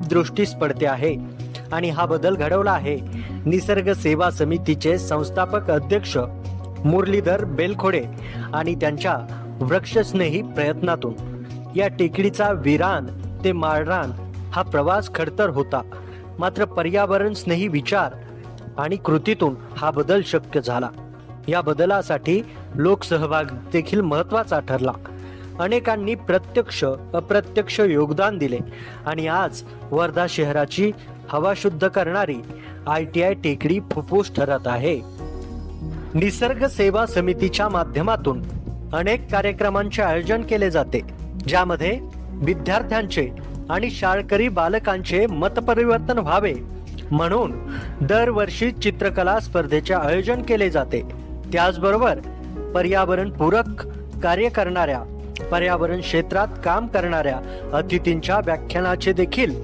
दृष्टीस पडते आहे आणि हा बदल घडवला आहे निसर्ग सेवा समितीचे संस्थापक अध्यक्ष मुरलीधर बेलखोडे आणि त्यांच्या वृक्षस्नेही प्रयत्नातून। या टेकडीचा विरान ते माळरान हा प्रवास खडतर होता, मात्र पर्यावरण स्नेही विचार आणि कृतीतून हा बदल शक्य झाला। या बदलासाठी लोकसहभाग देखील महत्त्वाचा ठरला। अनेकांनी प्रत्यक्ष अप्रत्यक्ष योगदान दिले आणि आज वर्धा शहराची हवा शुद्ध करणारी ITI टेकडी फुफ्फुस ठरत आहे। निसर्ग सेवा समितीच्या माध्यमातून अनेक कार्यक्रमांचे आयोजन केले जाते, ज्यामध्ये विद्यार्थ्यांचे आणि शाळकरी बालकांचे मतपरिवर्तन व्हावे म्हणून दरवर्षी चित्रकला स्पर्धेचे आयोजन केले जाते। त्याचबरोबर पर्यावरण पूरक कार्य करणाऱ्या, पर्यावरण क्षेत्रात काम करणाऱ्या अतिथींच्या व्याख्यानाचे देखील